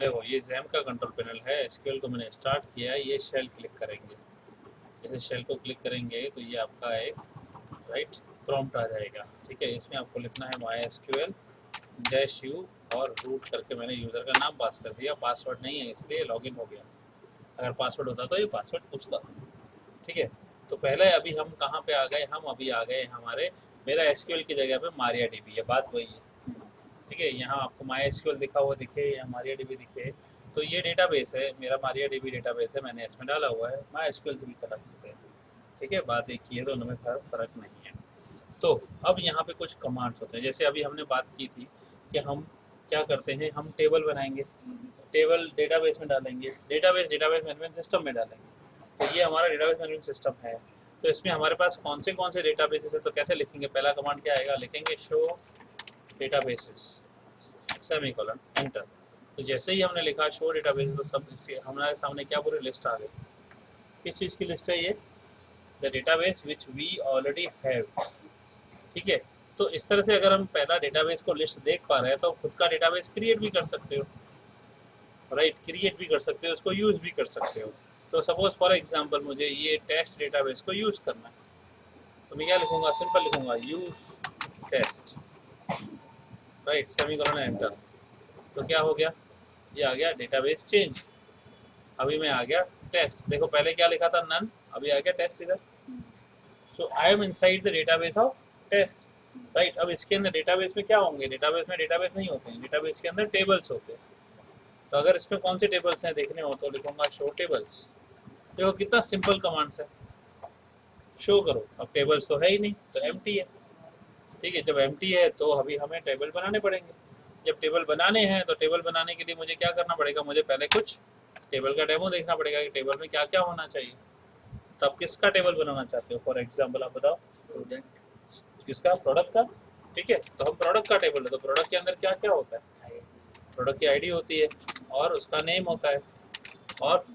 देखो ये जैम का कंट्रोल पैनल है, एसक्यूएल को मैंने स्टार्ट किया, ये शेल क्लिक करेंगे, जैसे शेल को क्लिक करेंगे तो ये आपका एक राइट प्रॉम्प्ट आ जाएगा। ठीक है, इसमें आपको लिखना है MySQL -u और रूट करके मैंने यूज़र का नाम पास कर दिया, पासवर्ड नहीं है इसलिए लॉगिन हो गया। अगर पासवर्ड होता तो ये पासवर्ड पूछता। ठीक है, तो पहले अभी हम कहाँ पे आ गए, हम अभी आ गए हमारे मेरा एसक्यूएल की जगह पे MariaDB है, बात वही है। ठीक है, यहाँ आपको MySQL दिखा हुआ दिखे या MariaDB दिखे, तो ये डेटाबेस है मेरा, MariaDB डेटाबेस है, मैंने इसमें डाला हुआ है, MySQL से भी चला सकते हैं। ठीक है, बात एक ही है, दोनों में फ़र्क नहीं है। तो अब यहाँ पे कुछ कमांड्स होते हैं, जैसे अभी हमने बात की थी कि हम क्या करते हैं, हम टेबल बनाएंगे, टेबल डेटाबेस में डालेंगे, डेटाबेस मैनेजमेंट सिस्टम में डालेंगे। तो ये हमारा डेटाबेस मैनेजमेंट सिस्टम है। तो इसमें हमारे पास कौन से डेटाबेसेस है, तो कैसे लिखेंगे, पहला कमांड क्या आएगा, लिखेंगे शो डेटाबेसेस सेमीकोलन एंटर। तो जैसे ही हमने लिखा शो डेटाबेसेस तो सब इससे हमारे सामने क्या पूरी लिस्ट आ गई। किस चीज़ की लिस्ट है ये, the database which we already have. ठीक है, तो इस तरह से अगर हम पहला डेटाबेस को लिस्ट देख पा रहे हैं तो खुद का डेटाबेस क्रिएट भी कर सकते हो, राइट, क्रिएट भी कर सकते हो, उसको यूज़ भी कर सकते हो। तो सपोज फॉर एग्जांपल मुझे ये टेस्ट डेटाबेस को यूज़ करना है, तो मैं क्या लिखूंगा, सिंपल लिखूंगा use test, right, semicolon enter. तो क्या हो गया, ये आ गया डेटाबेस चेंज। अभी मैं आ गया टेस्ट, देखो पहले क्या लिखा था नन, अभी आ गया टेस्ट इधर। So I am inside the database of test, right. अब इसके अंदर डेटाबेस में क्या होंगे, डेटाबेस में डेटाबेस नहीं होते हैं, डेटाबेस के अंदर टेबल्स होते हैं। तो अगर इसमें कौन से टेबल्स हैं देखने हो तो लिखूंगा शो टेबल्स। देखो कितना सिंपल कमांड्स है, शो करो, अब टेबल्स तो है ही नहीं तो एम्प्टी है। ठीक है, जब एम्प्टी है तो अभी हमें टेबल बनाने पड़ेंगे। जब टेबल बनाने हैं तो टेबल बनाने के लिए मुझे क्या करना पड़ेगा, मुझे पहले कुछ टेबल का डेमो देखना पड़ेगा कि टेबल में क्या क्या होना चाहिए। तो आप किसका टेबल बनाना चाहते हो, फॉर एग्जाम्पल आप बताओ, स्टूडेंट, किसका, प्रोडक्ट का। ठीक है, तो हम प्रोडक्ट का टेबल है, तो प्रोडक्ट के अंदर क्या क्या होता है, प्रोडक्ट की आईडी होती है और उसका नेम होता है और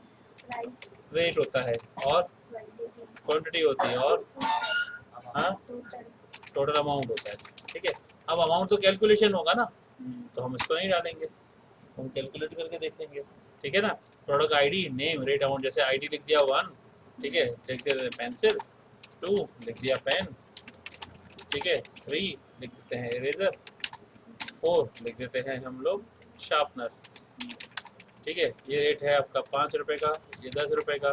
रेट होता है और क्वांटिटी होती है और हाँ टोटल अमाउंट होता है। ठीक है, अब अमाउंट तो कैलकुलेशन होगा ना, तो हम इसको नहीं डालेंगे, हम कैलकुलेट करके देख लेंगे। ठीक है ना, product ID name rate amount, जैसे आईडी लिख दिया 1, ठीक है, लिख दिया पेंसिल, 2 लिख दिया पेन, ठीक है, 3 लिख देते हैं इरेजर, 4 लिख देते हैं हम लोग शार्पनर। ठीक है, ये रेट है आपका 5 रुपये का, ये 10 रुपये का,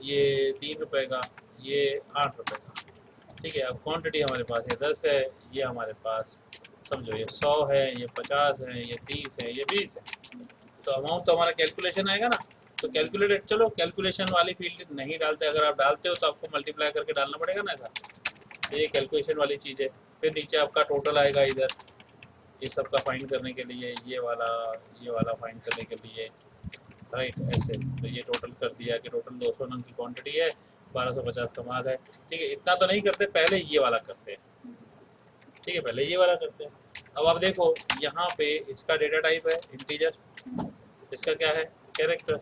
ये 3 रुपये का, ये 8 रुपये का। ठीक है, अब क्वांटिटी हमारे पास ये 10 है, ये हमारे पास समझो ये 100 है, ये 50 है, ये 30 है, ये 20 है। तो अमाउंट तो हमारा कैलकुलेशन आएगा ना, तो कैलकुलेटेड, चलो कैलकुलेशन वाली फील्ड नहीं डालते, अगर आप डालते हो तो आपको मल्टीप्लाई करके डालना पड़ेगा ना ऐसा, तो ये कैलकुलेशन वाली चीज़ है। फिर नीचे आपका टोटल आएगा इधर, ये सब का फाइंड करने के लिए, ये वाला फाइंड करने के लिए, राइट, ऐसे। तो ये टोटल कर दिया कि टोटल 200 नंग की क्वांटिटी है, 1250 का माल है। ठीक है, इतना तो नहीं करते, पहले ये वाला करते हैं। ठीक है, पहले ये वाला करते हैं। अब आप देखो यहाँ पे इसका डेटा टाइप है इंटीजर, इसका क्या है कैरेक्टर,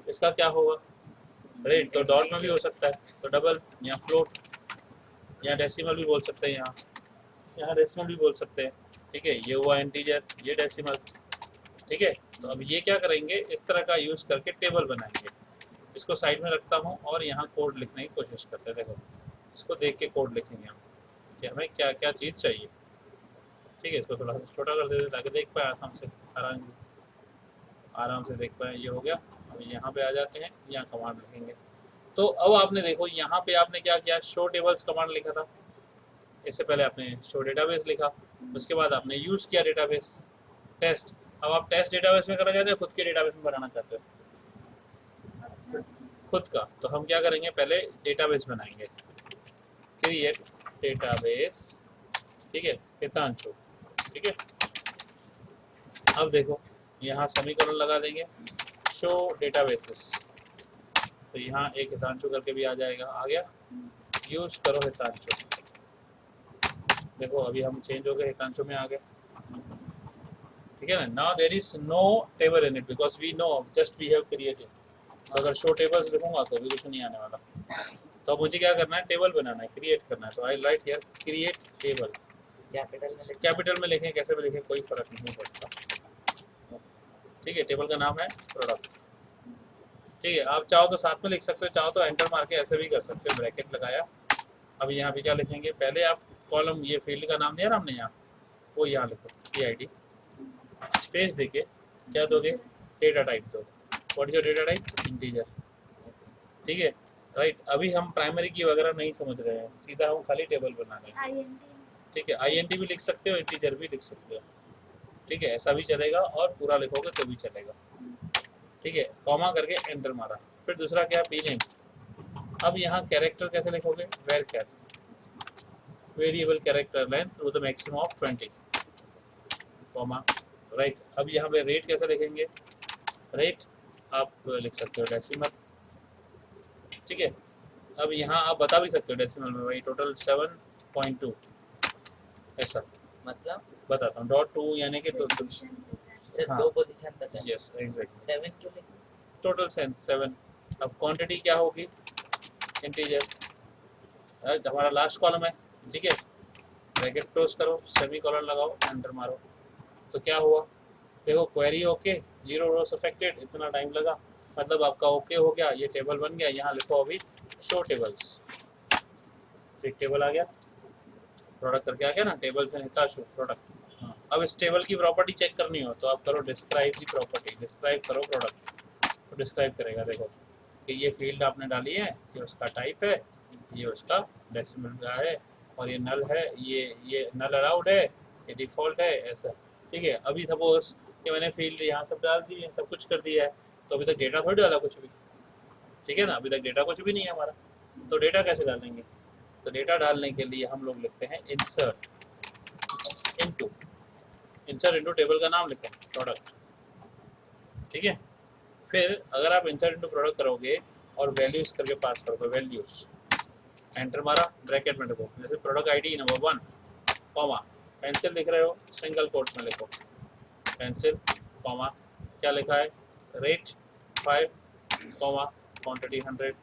इसका क्या होगा रेट, तो डॉट में भी हो सकता है, तो डबल या फ्लोट या डेसिमल भी बोल सकते हैं, यहाँ डेसिमल भी बोल सकते हैं। ठीक है, ये हुआ इंटीजर, ये डेसिमल। ठीक है, तो अब ये क्या करेंगे, इस तरह का यूज़ करके टेबल बनाएंगे। इसको साइड में रखता हूँ और यहाँ कोड लिखने की कोशिश करते हैं। देखो इसको देख के कोड लिखेंगे हम कि हमें क्या क्या चीज़ चाहिए। ठीक है, इसको थोड़ा सा छोटा कर देते ताकि देख पाए आराम से देख पाए। ये हो गया, अब यहाँ पे आ जाते हैं, यहाँ कमांड लिखेंगे। तो अब आपने देखो यहाँ पे आपने क्या किया, शो टेबल्स कमांड लिखा था, इससे पहले आपने शो डेटाबेस लिखा, उसके बाद आपने यूज़ किया डेटाबेस टेस्ट। अब आप टेस्ट डेटाबेस में करना चाहते हो, खुद के डेटाबेस में बनाना चाहते हो, खुद का, तो हम क्या करेंगे, पहले डेटाबेस बनाएंगे, क्रिएट डेटाबेस। ठीक है, हितांशु। ठीक है, अब देखो यहाँ सेमीकोलन लगा देंगे, शो डेटाबेसेस, तो यहाँ एक हितांशु करके भी आ जाएगा, आ गया, यूज करो हितांशु। देखो अभी हम चेंज हो गए, हितांशु में आ गए। ठीक है ना, now there is no table in it because we know just we have created. तो अगर शो टेबल्स लिखूंगा तो भी कुछ नहीं आने वाला। तो अब मुझे क्या करना है, टेबल बनाना है, क्रिएट करना है। तो I write here create table, capital में लिखें कैसे भी लिखें कोई फर्क नहीं पड़ता। ठीक है, टेबल का नाम है प्रोडक्ट। ठीक है, आप चाहो तो साथ में लिख सकते हो, चाहो तो एंटर मार के ऐसे भी कर सकते हो, ब्रैकेट लगाया। अब यहाँ पे क्या लिखेंगे, पहले आप कॉलम ये फील्ड का नाम दिया ना हमने यहाँ, वो यहाँ लिखो PID स्पेस देके क्या दोगे, डेटा टाइप दो। What is your data type, integer. ठीक है, राइट। अभी हम प्राइमरी की वगैरह नहीं समझ रहे हैं, सीधा हम खाली टेबल बना रहे हैं। ठीक है, INT भी लिख सकते हो, इंटीजर भी लिख सकते हो। ठीक है, ऐसा भी चलेगा और पूरा लिखोगे तो भी चलेगा। ठीक है, कॉमा करके एंटर मारा। फिर दूसरा क्या, pname। अब यहाँ कैरेक्टर कैसे लिखोगे, var variable character length with maximum of 20, comma, right. अब यहाँ पे रेट कैसे लिखेंगे, रेट आप लिख सकते हो डेसिमल। ठीक है, अब यहाँ आप बता भी सकते हो डेसिमल में, भाई टोटल 7.2 ऐसा मतलब बताता हूँ, .2 यानी कि टोटल, हाँ, 2 पोजीशन तक है। यस एग्जैक्टली, 7 क्यों लिखा, टोटल 7। अब क्वांटिटी क्या होगी, इंटीजर, हमारा लास्ट कॉलम है। ठीक है, ब्रैकेट क्लोज करो, सेमी कॉलन लगाओ, एंटर मारो। तो क्या हुआ, देखो क्वेरी ओके, 0 रोज अफेक्टेड, इतना टाइम लगा, मतलब आपका ओके हो गया, ये टेबल बन गया। यहाँ लिखो अभी शो टेबल्स, एक टेबल आ गया, प्रोडक्ट करके आ गया ना, टेबल से निकला शो प्रोडक्ट। हाँ, अब इस टेबल की प्रॉपर्टी चेक करनी हो तो आप करो डिस्क्राइब की प्रॉपर्टी, डिस्क्राइब करो प्रोडक्ट, तो डिस्क्राइब करेगा। देखो कि ये फील्ड आपने डाली है, ये उसका टाइप है, ये उसका डेसिमल का है, और ये नल है, ये नल अलाउड है, ये डिफ़ॉल्ट है, ऐसा। ठीक है, अभी सपोज कि मैंने फील्ड यहाँ सब डाल दी है, सब कुछ कर दिया है, तो अभी तक डेटा थोड़ी डाला कुछ भी। ठीक है ना, अभी तक डेटा कुछ भी नहीं है हमारा, तो डेटा कैसे डालेंगे, तो डेटा डालने के लिए हम लोग लिखते हैं insert into, insert into table का नाम लिखो प्रोडक्ट। ठीक है, फिर अगर आप इंसर्ट इनटू प्रोडक्ट करोगे और वैल्यूज करके पास करोगे, वैल्यूज, एंटर मारा, ब्रैकेट में लिखो, जैसे product ID number 1, comma, pencil लिख रहे हो, सिंगल कोट में लिखो पेंसिल, कॉमा, क्या लिखा है, रेट 5, कॉमा, क्वांटिटी 100,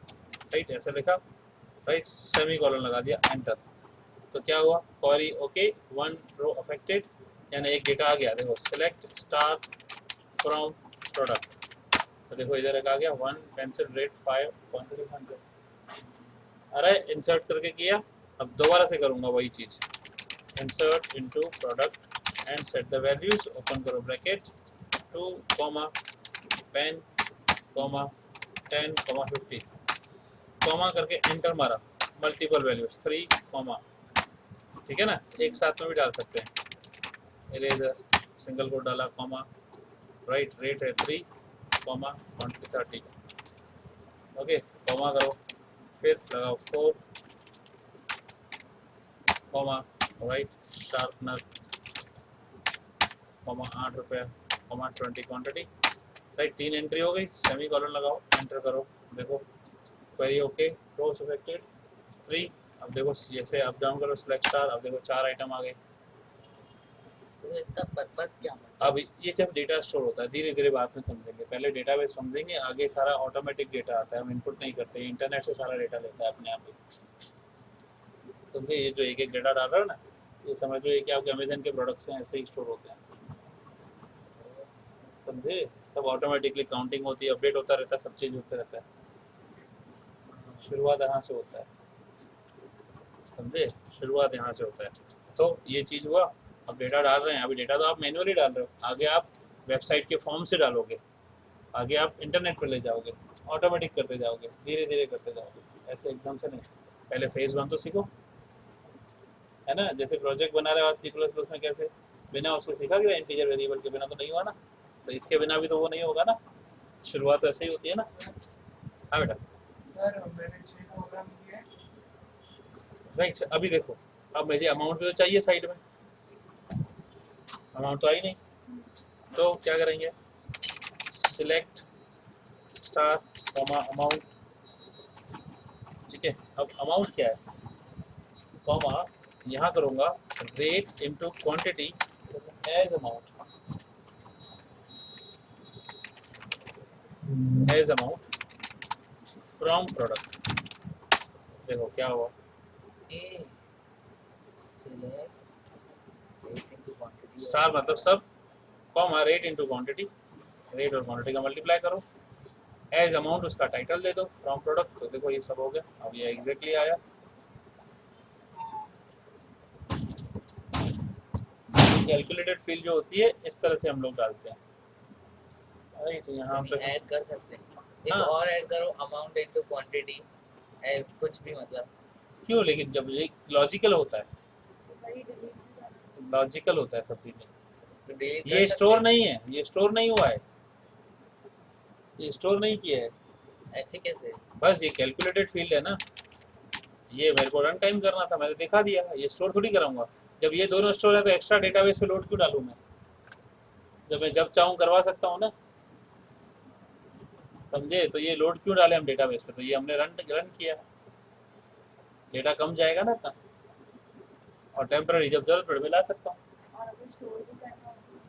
राइट, ऐसे लिखा, राइट, सेमी कॉलन लगा दिया, एंटर। तो क्या हुआ, क्वेरी ओके, 1 रो अफेक्टेड, यानी एक डेटा आ गया। देखो सिलेक्ट स्टार फ्रॉम प्रोडक्ट, तो देखो इधर एक आ गया 1 पेंसिल रेट 5 क्वांटिटी 100। अरे इंसर्ट करके किया, अब दोबारा से करूँगा वही चीज़, insert into product and set the values, open करो bracket 2, comma, pen, comma, 10, comma 50, comma करके एंटर मारा, मल्टीपल वैल्यूज 3, कॉमा। ठीक है ना, एक साथ में भी डाल सकते हैं, इरेजर, सिंगल कोट डाला, कॉमा, राइट, रेट है 3, कॉमा, क्वांटिटी 30, ओके, कॉमा करो, फिर लगाओ 4, कॉमा, राइट, शार्पनर, कॉमा 8 रुपये, कॉमा 20 क्वांटिटी, राइट, 3 एंट्री हो गई, सेमी कॉलन लगाओ, एंटर करो, देखो क्वेरी ओके, रोज अफेक्टेड 3। अब देखो जैसे अप डाउन करो, सिलेक्ट स्टार, अब देखो 4 आइटम आ गए। तो इसका पर्पस क्या मतलब, अब ये जब डेटा स्टोर होता है, धीरे धीरे बाद में समझेंगे, पहले डेटाबेस समझेंगे, आगे सारा ऑटोमेटिक डेटा आता है, हम इनपुट नहीं करते, इंटरनेट से सारा डेटा लेता है अपने आप ही। समझे, ये जो एक एक डेटा डाल रहा है ना, ये समझ लो ये कि आपके अमेजन के प्रोडक्ट्स हैं, ऐसे ही स्टोर होते हैं। समझे, सब ऑटोमेटिकली काउंटिंग होती है, अपडेट होता रहता है, सब चीज़ होते रहता है, शुरुआत यहाँ से होता है। समझे, शुरुआत यहाँ से होता है। तो ये चीज़ हुआ, अब डेटा डाल रहे हैं, अभी डेटा तो आप मैन्युअली डाल रहे हो, आगे आप वेबसाइट के फॉर्म से डालोगे, आगे आप इंटरनेट पर ले जाओगे, ऑटोमेटिक करते जाओगे, धीरे धीरे करते जाओगे, ऐसे एकदम से नहीं। पहले फेज 1 तो सीखो, है ना, जैसे प्रोजेक्ट बना रहे हो C++ में, कैसे बिना उसके सीखा गया, इंटीजर वेरिएबल के बिना तो नहीं हुआ ना, तो इसके बिना भी तो वो नहीं होगा ना, शुरुआत ऐसे ही होती है ना। हाँ बेटा, सर मैंने 6 प्रोग्राम किए, राइट। अभी देखो, अब मुझे अमाउंट भी तो चाहिए साइड में, अमाउंट तो आई नहीं, तो क्या करेंगे, सिलेक्ट स्टार, कॉमा, अमाउंट। ठीक है, अब अमाउंट क्या है, कॉमा, यहाँ करूँगा rate into quantity as amount, as amount from product. देखो क्या हुआ, a select rate into quantity, star मतलब सब, comma, rate into quantity rate और क्वांटिटी का मल्टीप्लाई करो, एज अमाउंट उसका टाइटल दे दो फ्रॉम प्रोडक्ट। तो देखो ये सब हो गया, अब ये एग्जैक्टली आया। कैलकुलेटेड फील्ड जो होती है इस तरह से हम लोग डालते हैं। अरे तो यहाँ पे ऐड कर सकते हैं। एक हाँ। और ऐड करो, अमाउंट इनटू क्वांटिटी, एज कुछ भी मतलब। क्यों, लेकिन जब ये लॉजिकल होता है, लॉजिकल होता है सब चीज़ें। तो डिलीट कर ये सकते स्टोर हैं। नहीं है, ये स्टोर नहीं हुआ है, ये स्टोर नहीं किया है, ऐसे कैसे? बस ये कैलकुलेटेड फील्ड है ना। ये मेरे को रन टाइम करना था, मैंने दिखा दिया, ये स्टोर थोड़ी कराऊंगा। जब ये दोनों स्टोर है तो एक्स्ट्रा डेटाबेस पे लोड क्यों डालूं मैं, जब मैं जब चाहूँ करवा सकता हूँ ना, समझे। तो ये लोड क्यों डाले हम डेटाबेस पे, तो ये हमने रन किया, डेटा कम जाएगा ना इतना, और टेम्पररी जब जरूरत पड़े मैं ला सकता हूँ।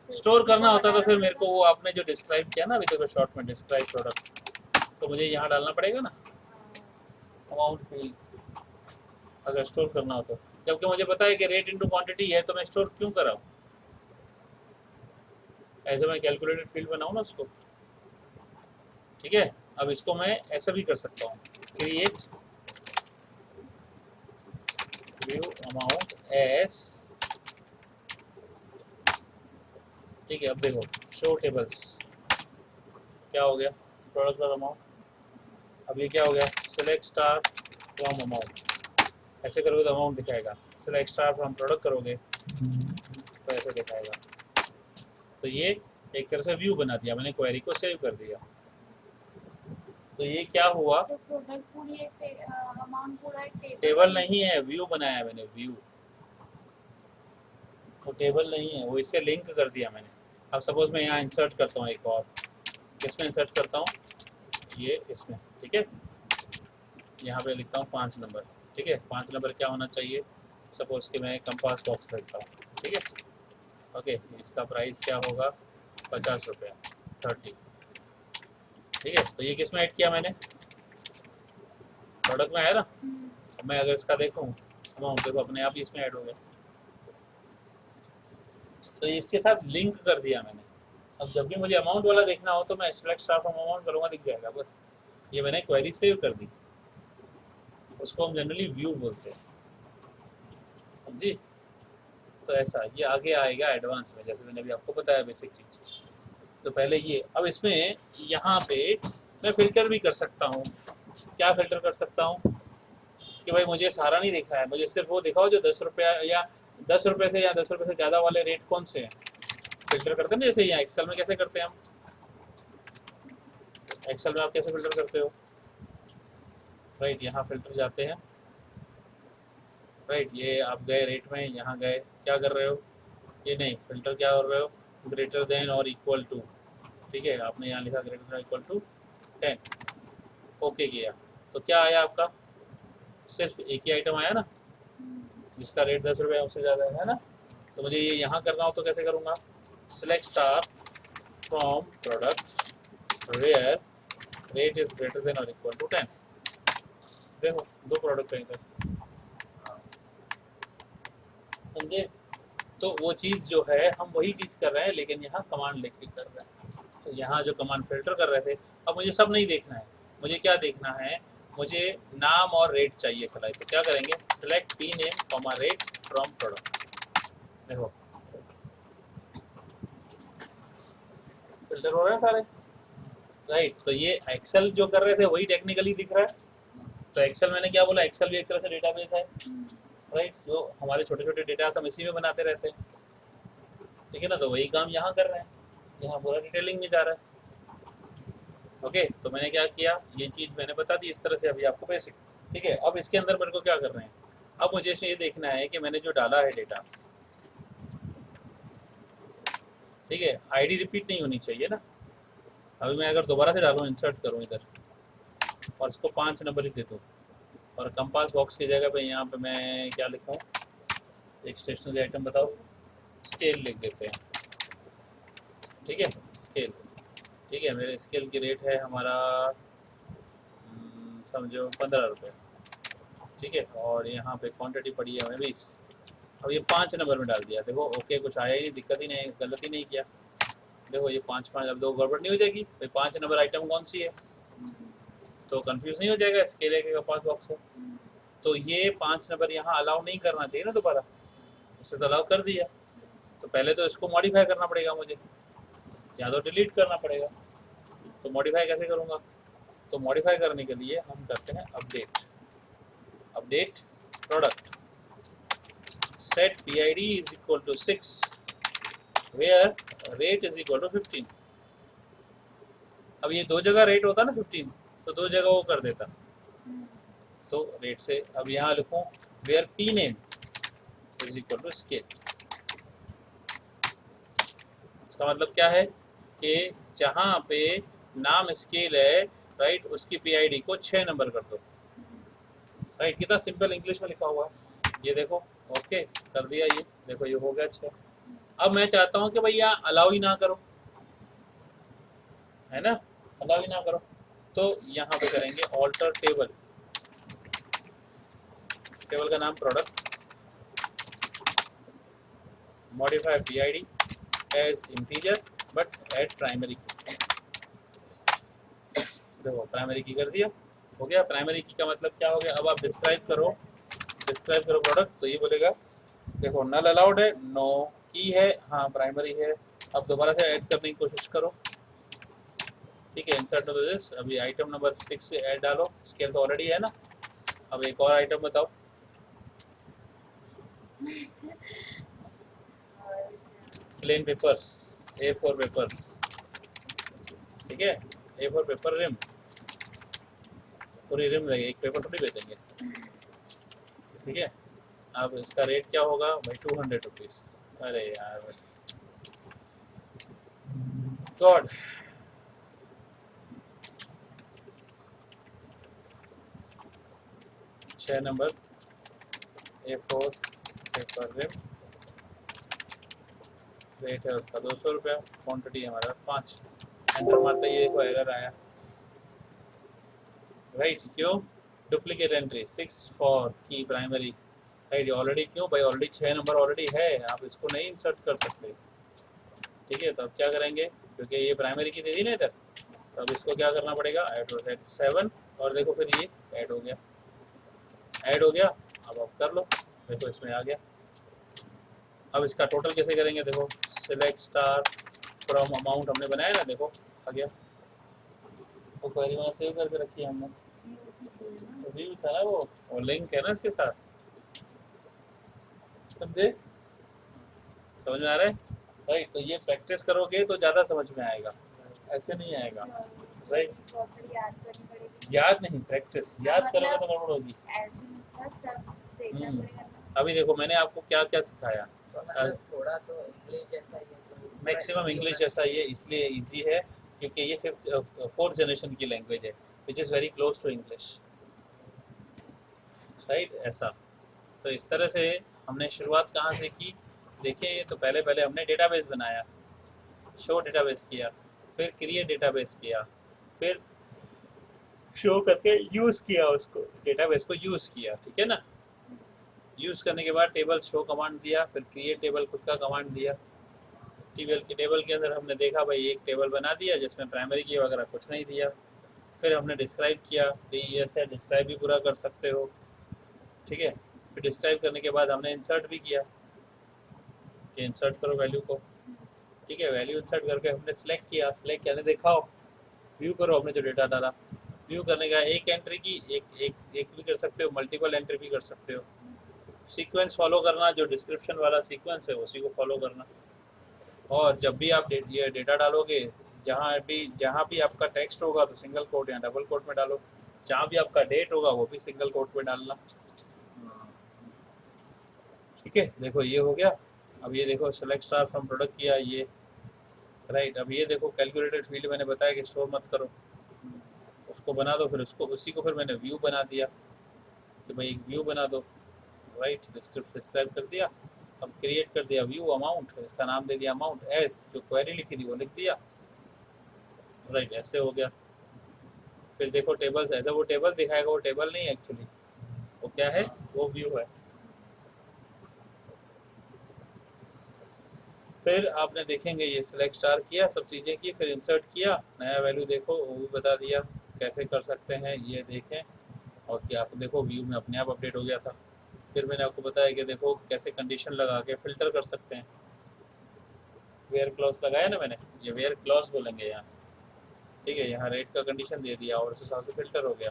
स्टोर करना होता तो फिर मेरे को वो आपने जो डिस्क्राइब किया ना अभी तो शॉर्ट में, डिस्क्राइब प्रोडक्ट, तो मुझे यहाँ डालना पड़ेगा ना अमाउंट फील्ड, अगर स्टोर करना हो तो। जबकि मुझे पता है कि रेट इनटू क्वांटिटी है, तो मैं स्टोर क्यों कराऊँ, ऐसे मैं कैलकुलेटेड फील्ड बनाऊँ ना उसको। ठीक है, अब इसको मैं ऐसा भी कर सकता हूँ, क्रिएट व्यू अमाउंट एस। ठीक है, अब देखो शो टेबल्स क्या हो गया, प्रोडक्ट और अमाउंट। अब ये क्या हो गया, सिलेक्ट स्टार फ्रॉम अमाउंट, ऐसे करोगे तो अमाउंट दिखाएगा, सिलेक्ट स्टार फ्रॉम प्रोडक्ट करोगे तो ऐसे दिखाएगा। तो ये एक तरह से व्यू बना दिया मैंने, क्वेरी को सेव कर दिया। तो ये क्या हुआ, तो प्रोडक्ट पूरी एक अमाउंट पूरा एक टेबल नहीं है, व्यू बनाया मैंने, व्यू, वो टेबल नहीं है, वो इससे लिंक कर दिया मैंने। अब सपोज मैं यहाँ इंसर्ट करता हूँ एक और, किसमें इंसर्ट करता हूँ, ये इसमें। ठीक है, यहाँ पे लिखता हूँ 5 नंबर। ठीक है, 5 नंबर क्या होना चाहिए, सपोज कि मैं कंपास बॉक्स लिखता हूँ। ठीक है, ओके, इसका प्राइस क्या होगा, 50 रुपया, 30। ठीक है, तो ये किस में ऐड किया मैंने, प्रोडक्ट में आया ना। अब मैं अगर इसका देखूँ अमाउंट, देखो अपने आप ही इसमें ऐड हो गया। तो इसके साथ लिंक कर दिया मैंने। अब जब भी मुझे अमाउंट वाला देखना हो तो मैं सिलेक्ट स्टार फ्रॉम अमाउंट करूँगा, दिख जाएगा बस। ये मैंने क्वेरी सेव कर दी, उसको हम जनरली व्यू बोलते हैं, समझी। तो ऐसा ये आगे आएगा एडवांस में, जैसे मैंने अभी आपको बताया बेसिक चीज़। तो पहले ये, अब इसमें यहाँ पे मैं फ़िल्टर भी कर सकता हूँ। क्या फ़िल्टर कर सकता हूँ कि भाई मुझे सारा नहीं देखना है, मुझे सिर्फ वो दिखाओ जो 10 रुपया या 10 रुपये से या 10 रुपये से ज़्यादा वाले रेट कौन से हैं, फ़िल्टर करते हैं ना। जैसे यहाँ एक्सेल में कैसे करते हैं हम, एक्सेल में आप कैसे फ़िल्टर करते हो, राइट, यहाँ फ़िल्टर जाते हैं, राइट, ये आप गए रेट में, यहाँ गए, क्या कर रहे हो, ये नहीं फ़िल्टर क्या कर रहे हो, ग्रेटर देन और इक्वल टू। ठीक है, आपने यहाँ लिखा greater than equal to 10, okay किया, तो क्या आया आपका, सिर्फ एक ही आइटम आया ना, जिसका रेट 10 रुपये उससे ज़्यादा है ना। तो मुझे ये यहाँ करना हो तो कैसे करूँगा, select star from product where rate is greater than और इक्वल टू 10। देखो 2 प्रोडक्ट हैं इधर, समझे। तो वो चीज़ जो है हम वही चीज़ कर रहे हैं, लेकिन यहाँ कमांड लिख के कर रहे हैं। तो यहाँ जो कमांड फिल्टर कर रहे थे, अब मुझे सब नहीं देखना है, मुझे क्या देखना है, मुझे नाम और रेट चाहिए खाली। तो क्या करेंगे, select P name comma rate from product. देखो फिल्टर हो रहे हैं सारे, राइट। तो ये एक्सेल जो कर रहे थे वही टेक्निकली दिख रहा है। तो एक्सेल मैंने क्या बोला, एक्सेल भी एक तरह से डेटाबेस है, राइट, जो हमारे छोटे छोटे डेटा हम इसी में बनाते रहते हैं। ठीक है ना, तो वही काम यहाँ कर रहे हैं, यहाँ पूरा डिटेलिंग में जा रहा है। ओके, तो मैंने क्या किया, ये चीज़ मैंने बता दी इस तरह से अभी आपको बेसिक। ठीक है, अब इसके अंदर मेरे को क्या कर रहे हैं, अब मुझे इसमें ये देखना है कि मैंने जो डाला है डेटा, ठीक है, आईडी रिपीट नहीं होनी चाहिए ना। अभी मैं अगर दोबारा से डालूँ, इंसर्ट करूँ इधर और इसको 5 नंबर ही दे दूँ, और कंपास बॉक्स की जगह पे यहाँ पे मैं क्या लिखूँ, एक स्टेशनरी आइटम बताओ, स्केल लिख देते हैं। ठीक है, स्केल, ठीक है, मेरे स्केल की रेट है हमारा समझो 15 रुपये। ठीक है, और यहाँ पे क्वांटिटी पड़ी है हमें 20। अब ये 5 नंबर में डाल दिया, देखो ओके, कुछ आया ही नहीं, दिक्कत ही नहीं, गलती नहीं किया। देखो ये 5 5, अब 2 गड़बड़ नहीं हो जाएगी भाई? 5 नंबर आइटम कौन सी है? तो कंफ्यूज नहीं हो जाएगा, स्केल एक का 5 बॉक्स है। तो ये 5 नंबर यहाँ अलाउ नहीं करना चाहिए ना दोबारा, इससे तो अलाउ कर दिया, तो पहले तो इसको मॉडिफाई करना पड़ेगा मुझे, या तो डिलीट करना पड़ेगा। तो मॉडिफाई कैसे करूँगा? तो मॉडिफाई करने के लिए हम करते हैं update product set PID is equal to 6 where rate is equal to 15। अब ये 2 जगह रेट होता ना 15, तो 2 जगह वो कर देता, तो रेट से अब यहाँ लिखूँ where P name is equal to scale. इसका मतलब क्या है कि जहाँ पे नाम स्केल है राइट, उसकी PID को 6 नंबर कर दो। राइट, कितना सिंपल इंग्लिश में लिखा हुआ है, ये देखो। ओके, कर दिया, ये देखो ये हो गया 6। अब मैं चाहता हूँ कि भैया अलाउ ही ना करो, है ना, अलाउ ही ना करो, तो यहाँ पे करेंगे ऑल्टर टेबल, टेबल का नाम product, modify PID as integer but add primary की। देखो प्राइमरी की कर दिया, हो गया। प्राइमरी की का मतलब क्या हो गया? अब आप डिस्क्राइब करो प्रोडक्ट, तो ये बोलेगा देखो नल अलाउड है, नो की है, हाँ प्राइमरी है। अब दोबारा से ऐड करने की कोशिश करो, ठीक है, इंसर्ट ऑफ दिस। अभी आइटम नंबर 6 से ऐड डालो, स्केल तो ऑलरेडी है ना। अब एक और आइटम बताओ, प्लेन पेपर्स, A4 पेपर्स, ठीक है, A4 पेपर रिम, पूरी रिम रहेगी, एक पेपर थोड़ी बेचेंगे, ठीक है। अब इसका रेट क्या होगा भाई? 200 रुपीज़। अरे यार गॉड, छः number A4 paper rim, rate है उसका 200 रुपया, क्वान्टिटी हमारा 5। एंटर मारते ही देखो एरर आया, राइट, क्यों? डुप्लीकेट एंट्री 6 फॉर की प्राइमरी, राइट, ऑलरेडी क्यों भाई? ऑलरेडी 6 नंबर ऑलरेडी है, आप इसको नहीं इंसर्ट कर सकते, ठीक है। तो अब क्या करेंगे, क्योंकि ये प्राइमरी की दे दी ना इधर, तो अब इसको क्या करना पड़ेगा? ऐड 7, और देखो फिर ये ऐड हो गया, अब आप कर लो, देखो इसमें आ गया। अब इसका टोटल कैसे करेंगे? देखो सिलेक्ट स्टार फ्रॉम अमाउंट हमने बनाया ना, देखो आ गया, वो क्वेरी वहाँ सेव करके रखी है हमने, व्यू था ना वो, और लिंक है ना इसके साथ, समझे? समझ में आ रहा है? राइट, तो ये प्रैक्टिस करोगे तो ज़्यादा समझ में आएगा, ऐसे नहीं आएगा, राइट। याद नहीं, प्रैक्टिस, याद करोगे तो गड़बड़ होगी। अभी देखो मैंने आपको क्या क्या सिखाया, थोड़ा तो इंग्लिश जैसा ही है, मैक्सिमम इंग्लिश जैसा ही है, इसलिए इजी है क्योंकि ये 4th जनरेशन की लैंग्वेज है, which is very close to English, right, ऐसा। तो इस तरह से हमने शुरुआत कहाँ से की? देखिए, तो पहले हमने डेटाबेस बनाया, शो डेटाबेस किया, फिर क्रिएट डेटाबेस किया, फिर शो करके यूज़ किया, उसको डेटाबेस को यूज़ किया, ठीक है ना। यूज़ करने के बाद टेबल शो कमांड दिया, फिर क्रिएट टेबल खुद का कमांड दिया। टेबल के अंदर हमने देखा भाई एक टेबल बना दिया जिसमें प्राइमरी की वगैरह कुछ नहीं दिया। फिर हमने डिस्क्राइब किया, DES है, डिस्क्राइब भी पूरा कर सकते हो, ठीक है। फिर डिस्क्राइब करने के बाद हमने इंसर्ट भी किया कि इंसर्ट करो वैल्यू को, ठीक है। वैल्यू इंसर्ट करके हमने सिलेक्ट किया, सिलेक्ट किया, दिखाओ, व्यू करो, हमने जो डेटा डाला। व्यू करने का एक एंट्री की एक भी कर सकते हो, मल्टीपल एंट्री भी कर सकते हो। सीक्वेंस फॉलो करना, जो डिस्क्रिप्शन वाला सीक्वेंस है उसी को फॉलो करना। और जब भी आप डेटा डालोगे, जहाँ भी आपका टेक्स्ट होगा तो सिंगल कोट या डबल कोट में डालो, जहाँ भी आपका डेट होगा वो भी सिंगल कोट में डालना, ठीक है। देखो ये हो गया। अब ये देखो सेलेक्ट स्टार फ्रॉम प्रोडक्ट किया ये, राइट। अब ये देखो कैलकुलेटेड फील्ड मैंने बताया कि स्टोर मत करो, उसको बना दो, फिर उसी को फिर मैंने व्यू बना दिया कि भाई एक व्यू बना दो, राइट। डिस्क्राइब कर दिया, अब क्रिएट कर दिया व्यू अमाउंट, इसका नाम दे दिया अमाउंट, एस जो क्वेरी लिखी थी वो लिख दिया, राइट, ऐसे हो गया। फिर देखो टेबल्स, ऐसा वो टेबल दिखाएगा, वो टेबल नहीं है एक्चुअली, वो क्या है, वो व्यू है। फिर आपने देखेंगे ये सिलेक्ट स्टार किया, सब चीज़ें की, फिर इंसर्ट किया, नया वैल्यू देखो वो भी बता दिया कैसे कर सकते हैं, ये देखें। और क्या आप देखो व्यू में अपने आप अपडेट हो गया था। फिर मैंने आपको बताया कि देखो कैसे कंडीशन लगा के फ़िल्टर कर सकते हैं। वेयर क्लॉज लगाया ना मैंने, ये वेयर क्लॉज बोलेंगे यहाँ, ठीक है। यहाँ रेट का कंडीशन दे दिया और उस हिसाब से फ़िल्टर हो गया।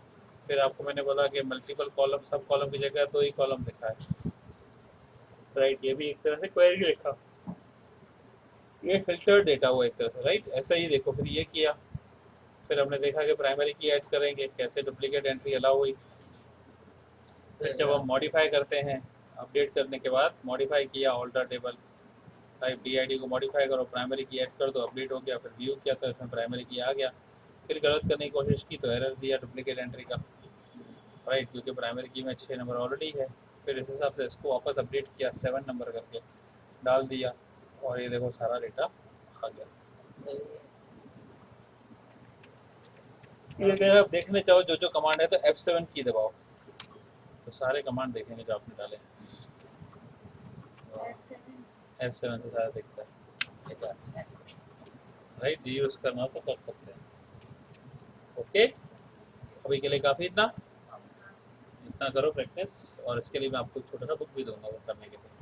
फिर आपको मैंने बोला कि मल्टीपल कॉलम, सब कॉलम की जगह तो ही कॉलम लिखा है, राइट। ये भी एक तरह से क्वेरी लिखा, ये फिल्टर डेटा हुआ एक तरह से, राइट। ऐसा ही देखो फिर ये किया। फिर हमने देखा कि प्राइमरी की ऐड करेंगे, कैसे डुप्लीकेट एंट्री अलाउ हुई। फिर जब हम मॉडिफाई करते हैं, अपडेट करने के बाद मॉडिफाई किया, ऑल्टर टेबल टाइप DID को मॉडिफाई करो, प्राइमरी की ऐड कर दो, अपडेट हो गया। फिर व्यू किया तो इसमें प्राइमरी की आ गया। फिर गलत करने की कोशिश की तो एरर दिया डुप्लीकेट एंट्री का, राइट, क्योंकि प्राइमरी की में 6 नंबर ऑलरेडी है। फिर इस हिसाब से इसको वापस अपडेट किया, 7 नंबर करके डाल दिया, और ये देखो सारा डेटा आ गया। ये अगर आप देखने चाहो जो जो कमांड है तो F7 की दबाओ, तो सारे कमांड देखेंगे जो आपने डाले। F7 से सारा दिखता है, ये तो अच्छा है। राइट। यूज़ करना तो कर सकते हैं। ओके, अभी के लिए काफ़ी इतना करो प्रैक्टिस, और इसके लिए मैं आपको एक छोटा सा बुक भी दूंगा वो करने के लिए।